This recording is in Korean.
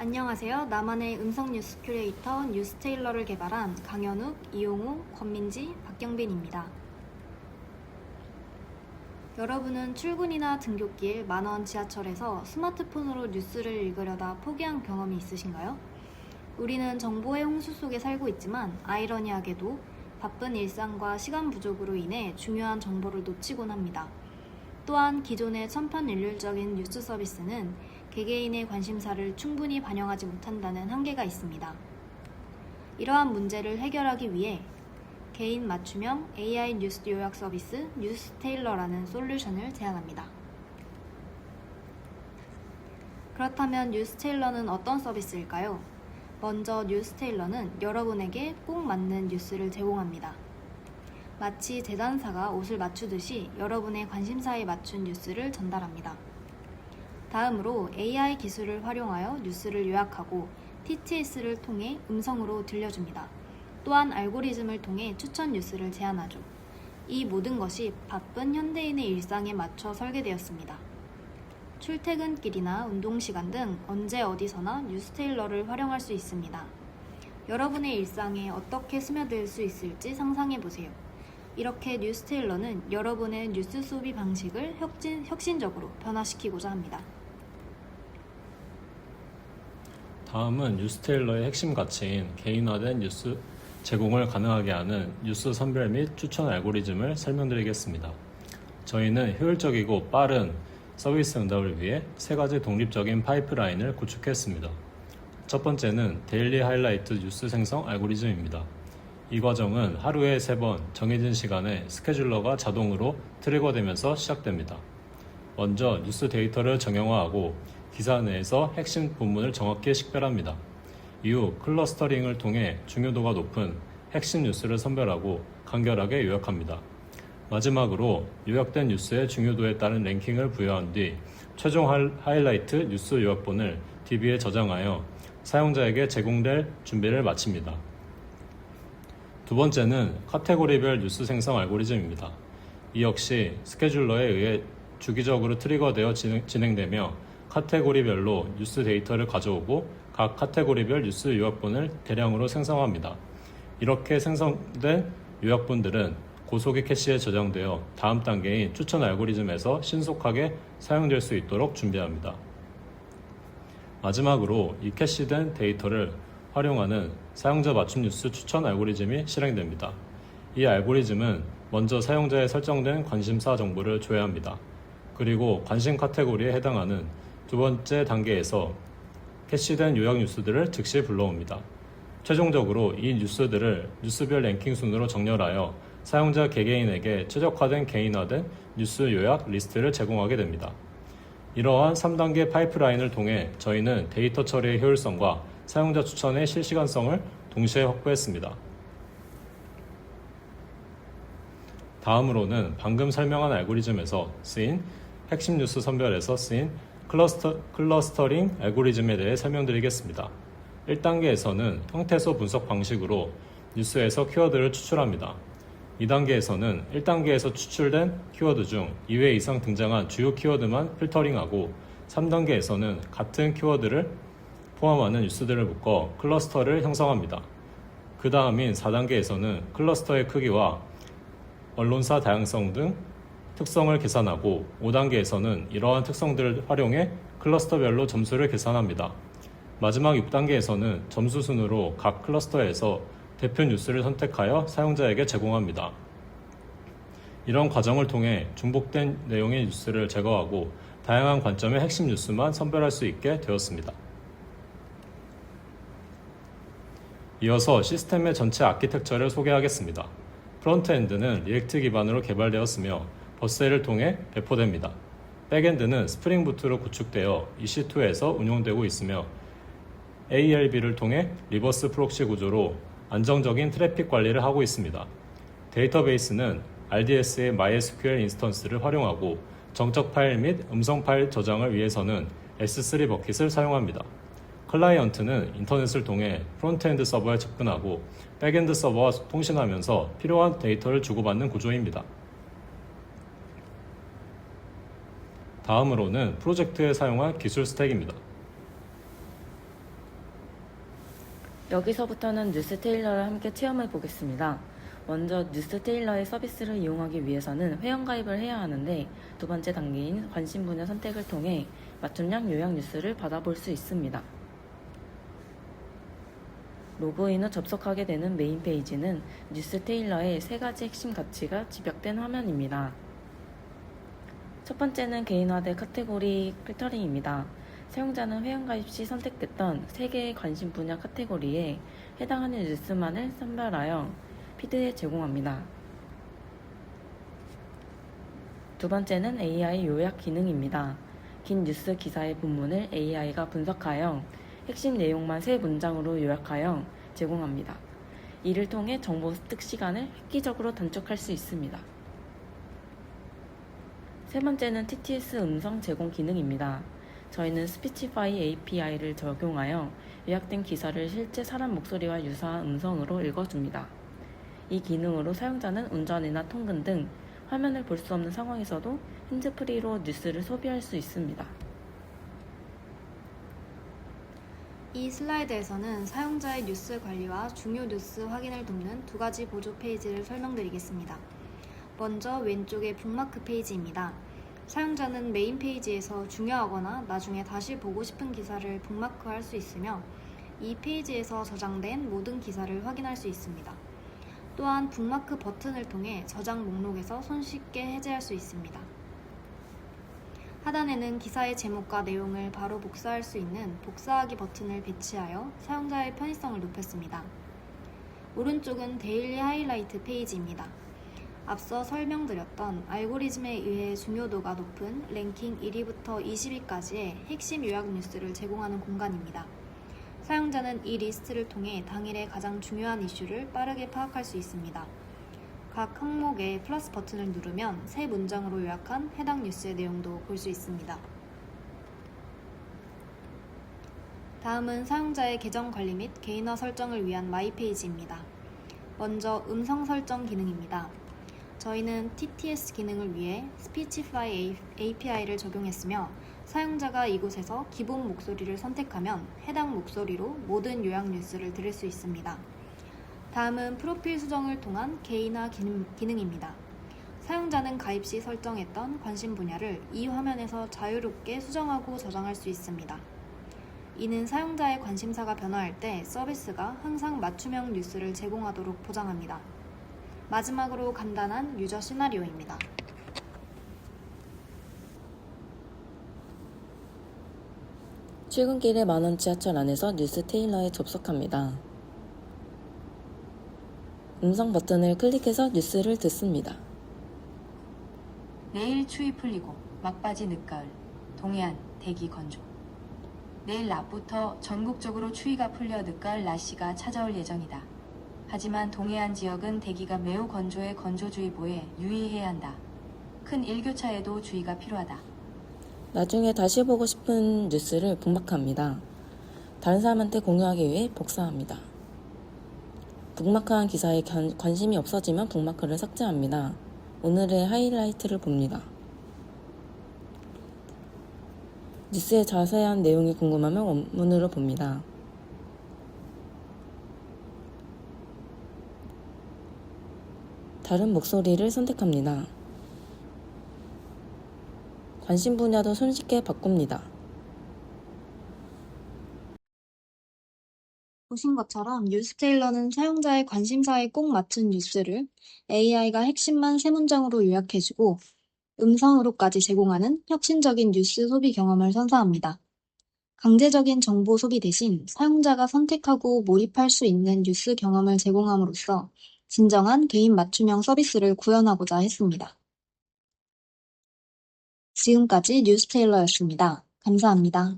안녕하세요. 나만의 음성 뉴스 큐레이터 뉴스테일러를 개발한 강현욱, 이용우, 권민지, 박경빈입니다. 여러분은 출근이나 등굣길, 만원 지하철에서 스마트폰으로 뉴스를 읽으려다 포기한 경험이 있으신가요? 우리는 정보의 홍수 속에 살고 있지만 아이러니하게도 바쁜 일상과 시간 부족으로 인해 중요한 정보를 놓치곤 합니다. 또한 기존의 천편일률적인 뉴스 서비스는 개개인의 관심사를 충분히 반영하지 못한다는 한계가 있습니다. 이러한 문제를 해결하기 위해 개인 맞춤형 AI 뉴스 요약 서비스 뉴스테일러라는 솔루션을 제안합니다. 그렇다면 뉴스테일러는 어떤 서비스일까요? 먼저 뉴스테일러는 여러분에게 꼭 맞는 뉴스를 제공합니다. 마치 재단사가 옷을 맞추듯이 여러분의 관심사에 맞춘 뉴스를 전달합니다. 다음으로 AI 기술을 활용하여 뉴스를 요약하고 TTS를 통해 음성으로 들려줍니다. 또한 알고리즘을 통해 추천 뉴스를 제안하죠. 이 모든 것이 바쁜 현대인의 일상에 맞춰 설계되었습니다. 출퇴근길이나 운동시간 등 언제 어디서나 뉴스테일러를 활용할 수 있습니다. 여러분의 일상에 어떻게 스며들 수 있을지 상상해보세요. 이렇게 뉴스테일러는 여러분의 뉴스 소비 방식을 혁신적으로 변화시키고자 합니다. 다음은 뉴스테일러의 핵심 가치인 개인화된 뉴스 제공을 가능하게 하는 뉴스 선별 및 추천 알고리즘을 설명드리겠습니다. 저희는 효율적이고 빠른 서비스 응답을 위해 세 가지 독립적인 파이프라인을 구축했습니다. 첫 번째는 데일리 하이라이트 뉴스 생성 알고리즘입니다. 이 과정은 하루에 3번 정해진 시간에 스케줄러가 자동으로 트리거되면서 시작됩니다. 먼저 뉴스 데이터를 정형화하고 기사 내에서 핵심 본문을 정확히 식별합니다. 이후 클러스터링을 통해 중요도가 높은 핵심 뉴스를 선별하고 간결하게 요약합니다. 마지막으로 요약된 뉴스의 중요도에 따른 랭킹을 부여한 뒤 최종 하이라이트 뉴스 요약본을 DB에 저장하여 사용자에게 제공될 준비를 마칩니다. 두 번째는 카테고리별 뉴스 생성 알고리즘입니다. 이 역시 스케줄러에 의해 주기적으로 트리거되어 진행되며 카테고리별로 뉴스 데이터를 가져오고 각 카테고리별 뉴스 요약본을 대량으로 생성합니다. 이렇게 생성된 요약본들은 고속의 캐시에 저장되어 다음 단계인 추천 알고리즘에서 신속하게 사용될 수 있도록 준비합니다. 마지막으로 이 캐시된 데이터를 활용하는 사용자 맞춤 뉴스 추천 알고리즘이 실행됩니다. 이 알고리즘은 먼저 사용자의 설정된 관심사 정보를 조회합니다. 그리고 관심 카테고리에 해당하는 두 번째 단계에서 캐시된 요약 뉴스들을 즉시 불러옵니다. 최종적으로 이 뉴스들을 뉴스별 랭킹 순으로 정렬하여 사용자 개개인에게 최적화된 개인화된 뉴스 요약 리스트를 제공하게 됩니다. 이러한 3단계 파이프라인을 통해 저희는 데이터 처리의 효율성과 사용자 추천의 실시간성을 동시에 확보했습니다. 다음으로는 방금 설명한 알고리즘에서 쓰인 핵심 뉴스 선별에서 쓰인 클러스터링 알고리즘에 대해 설명드리겠습니다. 1단계에서는 형태소 분석 방식으로 뉴스에서 키워드를 추출합니다. 2단계에서는 1단계에서 추출된 키워드 중 2회 이상 등장한 주요 키워드만 필터링하고 3단계에서는 같은 키워드를 포함하는 뉴스들을 묶어 클러스터를 형성합니다. 그 다음인 4단계에서는 클러스터의 크기와 언론사 다양성 등 특성을 계산하고 5단계에서는 이러한 특성들을 활용해 클러스터별로 점수를 계산합니다. 마지막 6단계에서는 점수 순으로 각 클러스터에서 대표 뉴스를 선택하여 사용자에게 제공합니다. 이런 과정을 통해 중복된 내용의 뉴스를 제거하고 다양한 관점의 핵심 뉴스만 선별할 수 있게 되었습니다. 이어서 시스템의 전체 아키텍처를 소개하겠습니다. 프론트엔드는 리액트 기반으로 개발되었으며 버스를 통해 배포됩니다. 백엔드는 스프링 부트로 구축되어 EC2에서 운용되고 있으며 ALB를 통해 리버스 프록시 구조로 안정적인 트래픽 관리를 하고 있습니다. 데이터베이스는 RDS의 MySQL 인스턴스를 활용하고 정적 파일 및 음성 파일 저장을 위해서는 S3 버킷을 사용합니다. 클라이언트는 인터넷을 통해 프론트엔드 서버에 접근하고 백엔드 서버와 통신하면서 필요한 데이터를 주고받는 구조입니다. 다음으로는 프로젝트에 사용한 기술 스택입니다. 여기서부터는 뉴스테일러를 함께 체험해 보겠습니다. 먼저 뉴스테일러의 서비스를 이용하기 위해서는 회원가입을 해야 하는데, 두 번째 단계인 관심 분야 선택을 통해 맞춤형 요약 뉴스를 받아볼 수 있습니다. 로그인 후 접속하게 되는 메인 페이지는 뉴스테일러의 세 가지 핵심 가치가 집약된 화면입니다. 첫 번째는 개인화된 카테고리 필터링입니다. 사용자는 회원가입 시 선택됐던 3개의 관심 분야 카테고리에 해당하는 뉴스만을 선별하여 피드에 제공합니다. 두 번째는 AI 요약 기능입니다. 긴 뉴스 기사의 본문을 AI가 분석하여 핵심 내용만 3문장으로 요약하여 제공합니다. 이를 통해 정보 습득 시간을 획기적으로 단축할 수 있습니다. 세 번째는 TTS 음성 제공 기능입니다. 저희는 스피치파이 API를 적용하여 요약된 기사를 실제 사람 목소리와 유사한 음성으로 읽어줍니다. 이 기능으로 사용자는 운전이나 통근 등 화면을 볼 수 없는 상황에서도 핸즈프리로 뉴스를 소비할 수 있습니다. 이 슬라이드에서는 사용자의 뉴스 관리와 중요 뉴스 확인을 돕는 2가지 보조 페이지를 설명드리겠습니다. 먼저 왼쪽의 북마크 페이지입니다. 사용자는 메인 페이지에서 중요하거나 나중에 다시 보고 싶은 기사를 북마크할 수 있으며, 이 페이지에서 저장된 모든 기사를 확인할 수 있습니다. 또한 북마크 버튼을 통해 저장 목록에서 손쉽게 해제할 수 있습니다. 하단에는 기사의 제목과 내용을 바로 복사할 수 있는 복사하기 버튼을 배치하여 사용자의 편의성을 높였습니다. 오른쪽은 데일리 하이라이트 페이지입니다. 앞서 설명드렸던 알고리즘에 의해 중요도가 높은 랭킹 1위부터 20위까지의 핵심 요약 뉴스를 제공하는 공간입니다. 사용자는 이 리스트를 통해 당일의 가장 중요한 이슈를 빠르게 파악할 수 있습니다. 각 항목에 플러스 버튼을 누르면 3문장으로 요약한 해당 뉴스의 내용도 볼 수 있습니다. 다음은 사용자의 계정 관리 및 개인화 설정을 위한 마이 페이지입니다. 먼저 음성 설정 기능입니다. 저희는 TTS 기능을 위해 스피치파이 API를 적용했으며, 사용자가 이곳에서 기본 목소리를 선택하면 해당 목소리로 모든 요약 뉴스를 들을 수 있습니다. 다음은 프로필 수정을 통한 개인화 기능입니다. 사용자는 가입 시 설정했던 관심 분야를 이 화면에서 자유롭게 수정하고 저장할 수 있습니다. 이는 사용자의 관심사가 변화할 때 서비스가 항상 맞춤형 뉴스를 제공하도록 보장합니다. 마지막으로 간단한 유저 시나리오입니다. 출근길에 만원 지하철 안에서 뉴스테일러에 접속합니다. 음성 버튼을 클릭해서 뉴스를 듣습니다. 내일 추위 풀리고 막바지 늦가을, 동해안 대기 건조. 내일 낮부터 전국적으로 추위가 풀려 늦가을 날씨가 찾아올 예정이다. 하지만 동해안 지역은 대기가 매우 건조해 건조주의보에 유의해야 한다. 큰 일교차에도 주의가 필요하다. 나중에 다시 보고 싶은 뉴스를 북마크합니다. 다른 사람한테 공유하기 위해 복사합니다. 북마크한 기사에 관심이 없어지면 북마크를 삭제합니다. 오늘의 하이라이트를 봅니다. 뉴스의 자세한 내용이 궁금하면 원문으로 봅니다. 다른 목소리를 선택합니다. 관심 분야도 손쉽게 바꿉니다. 보신 것처럼 뉴스테일러는 사용자의 관심사에 꼭 맞춘 뉴스를 AI가 핵심만 3문장으로 요약해주고 음성으로까지 제공하는 혁신적인 뉴스 소비 경험을 선사합니다. 강제적인 정보 소비 대신 사용자가 선택하고 몰입할 수 있는 뉴스 경험을 제공함으로써 진정한 개인 맞춤형 서비스를 구현하고자 했습니다. 지금까지 뉴스테일러였습니다. 감사합니다.